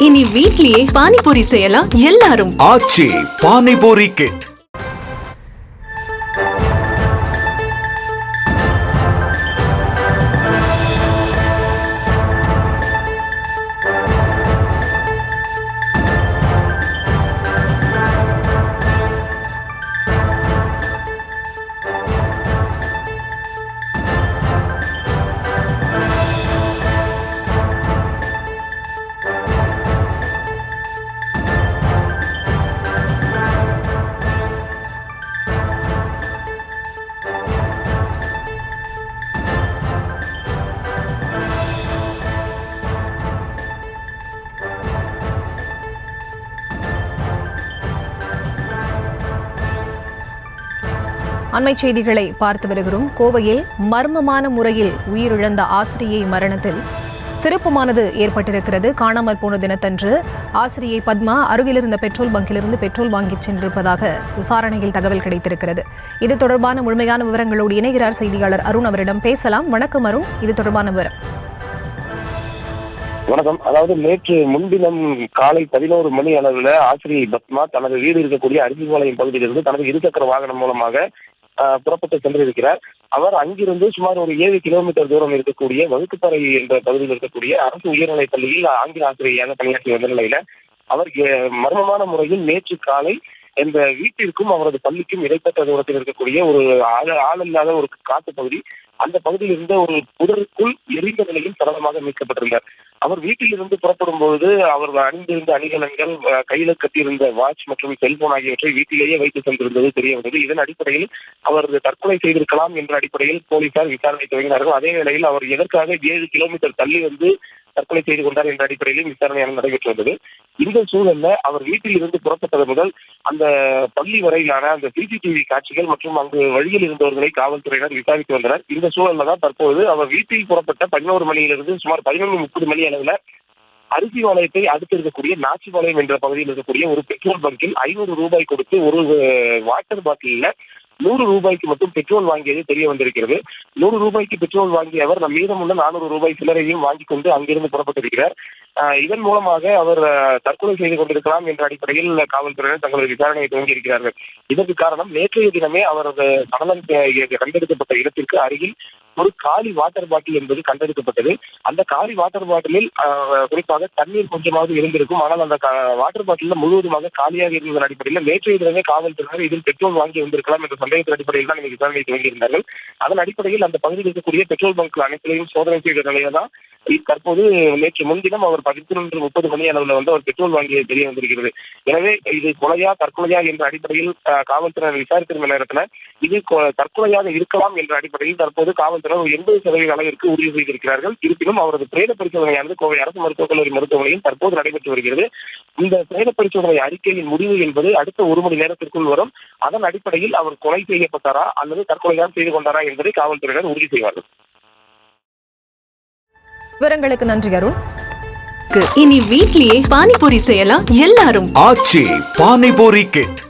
இனி வீட்லயே பானிபூரி செய்யலாம் எல்லாரும். ஆச்சி பானிபூரி கிட். அண்மை செய்திகளை பார்த்து வருகிறோம். கோவையில் மர்மமான முறையில் உயிரிழந்த ஆசிரியை மரணத்தில் திருப்பமானது ஏற்பட்டிருக்கிறது. காணாமற் போன தினத்தன்று ஆசிரியை பத்மா அருகிலிருந்த பெட்ரோல் பங்கிலிருந்து பெட்ரோல் வாங்கிச் சென்றிருப்பதாக விசாரணையில் தகவல் கிடைத்திருக்கிறது. இது தொடர்பான முழுமையான விவரங்களோடு இணைகிறார் செய்தியாளர் அருண். அவரிடம் பேசலாம். வணக்கம் அருண், இது தொடர்பான விவரம். வணக்கம். அதாவது நேற்று முன்தினம் காலை 11 மணி அளவில் ஆசிரியை பத்மா தனது வீடு இருக்கக்கூடிய அரிசிபாளையம் பகுதியிலிருந்து தனது இருசக்கர வாகனம் மூலமாக புறப்பட்டு சென்றிருக்கிறார். அவர் அங்கிருந்து சுமார் ஒரு 7 கிலோமீட்டர் தூரம் இருக்கக்கூடிய வகுப்புப்பறை என்ற பகுதியில் இருக்கக்கூடிய அரசு உயர்நிலைப் பள்ளியில் ஆங்கில ஆசிரியராக பணியாற்றி வந்த நிலையில அவர் மர்மமான முறையில் நேற்று காலை இந்த வீட்டிற்கும் அவரது பள்ளிக்கும் இடைப்பட்ட தூரத்தில் இருக்கக்கூடிய ஒரு ஆள் இல்லாத ஒரு காட்டு பகுதி, அந்த பகுதியில் இருந்த ஒரு புதருக்குள் எரிந்த நிலையில் சடலமாக மீட்கப்பட்டிருந்தார். அவர் வீட்டில் இருந்து புறப்படும் பொழுது அவர் அணிந்திருந்த அணிகலன்கள், கையில கட்டியிருந்த வாட்ச் மற்றும் செல்போன் ஆகியவற்றை வீட்டிலேயே வைத்து சென்றிருந்தது தெரிய வந்தது. இதன் அடிப்படையில் அவர் தற்கொலை செய்திருக்கலாம் என்ற அடிப்படையில் போலீசார் விசாரணை துவங்கினார்கள். அதே வேளையில் அவர் எதற்காக 7 கிலோமீட்டர் தள்ளி வந்து தற்கொலை செய்து கொண்டார் என்ற அடிப்படையிலும் விசாரணையாக நடைபெற்று வந்தது. இந்த சூழல்ல அவர் வீட்டில் இருந்து புறப்பட்டது முதல் அந்த பள்ளி வரையிலான அந்த சிசிடிவி காட்சிகள் மற்றும் அங்கு வழியில் இருந்தவர்களை காவல்துறையினர் விசாரித்து வந்தனர். இந்த சூழல்ல தான் தற்போது அவர் வீட்டில் புறப்பட்ட 11 மணியிலிருந்து சுமார் 11:30 மணி அளவில் அரிசிபாளையத்தை அடுத்து இருக்கக்கூடிய நாச்சிபாளையம் என்ற பகுதியில் இருக்கக்கூடிய ஒரு பெட்ரோல் பங்கில் 500 ரூபாய் கொடுத்து ஒரு வாட்டர் பாட்டில 100 ரூபாய்க்கு மட்டும் பெட்ரோல் வாங்கியது தெரிய வந்திருக்கிறது. 100 ரூபாய்க்கு பெட்ரோல் வாங்கிய அவர் மீதமுள்ள 400 ரூபாய் சில்லறையும் வாங்கி கொண்டு அங்கிருந்து புறப்பட்டிருக்கிறார். இதன் மூலமாக அவர் தற்கொலை செய்து கொண்டிருக்கலாம் என்ற அடிப்படையில் காவல்துறையினர் தங்களது விசாரணையை துவங்கியிருக்கிறார்கள். இதற்கு காரணம் நேற்றைய தினமே அவரது சடலம் கண்டெடுக்கப்பட்ட இடத்திற்கு அருகில் ஒரு காலி வாட்டர் பாட்டில் என்பது கண்டெடுக்கப்பட்டது. அந்த காலி வாட்டர் பாட்டிலில் குறிப்பாக தண்ணீர் கொஞ்சமாவது இருந்திருக்கும். ஆனால் அந்த வாட்டர் பாட்டில் முழுவதுமாக காலியாக இருந்ததன் அடிப்படையில் நேற்றைய தினமே காவல்துறையினர் இதில் பெட்ரோல் வாங்கி வந்திருக்கலாம் என்ற சந்தேகத்தின் அடிப்படையில் தான் விசாரணை துவங்கியிருந்தார்கள். அதன் அடிப்படையில் அந்த பகுதியில் இருக்கக்கூடிய பெட்ரோல் பங்க் அனைத்திலையும் சோதனை செய்த நிலையில தான் தற்போது நேற்று முன்தினம் அவர் 11:30 மணி அளவில் வந்து அவர் பெட்ரோல் வாங்கியது தெரிய வந்திருக்கிறது. எனவே இது கொலையா தற்கொலையா என்ற அடிப்படையில் காவல்துறையினர் விசாரித்திருந்த நேரத்தில் இது தற்கொலையாக இருக்கலாம் என்ற அடிப்படையில் தற்போது காவல்துறையினர் 80% அளவிற்கு உறுதி செய்திருக்கிறார்கள். இருப்பினும் அவரது பிரேத பரிசோதனையானது கோவை அரசு மருத்துவக் கல்லூரி மருத்துவமனையில் தற்போது நடைபெற்று வருகிறது. இந்த பிரேத பரிசோதனை அறிக்கையின் முடிவு என்பது அடுத்த 1 மணி நேரத்திற்குள் வரும். அதன் அடிப்படையில் அவர் கொலை செய்யப்பட்டாரா அல்லது தற்கொலைதான் செய்து கொண்டாரா என்பதை காவல்துறையினர் உறுதி செய்வார்கள். விவரங்களுக்கு நன்றி அருண். இனி வீட்லயே பானிபூரி செய்யலாம் எல்லாரும். ஆச்சி பானிபூரி கிட்.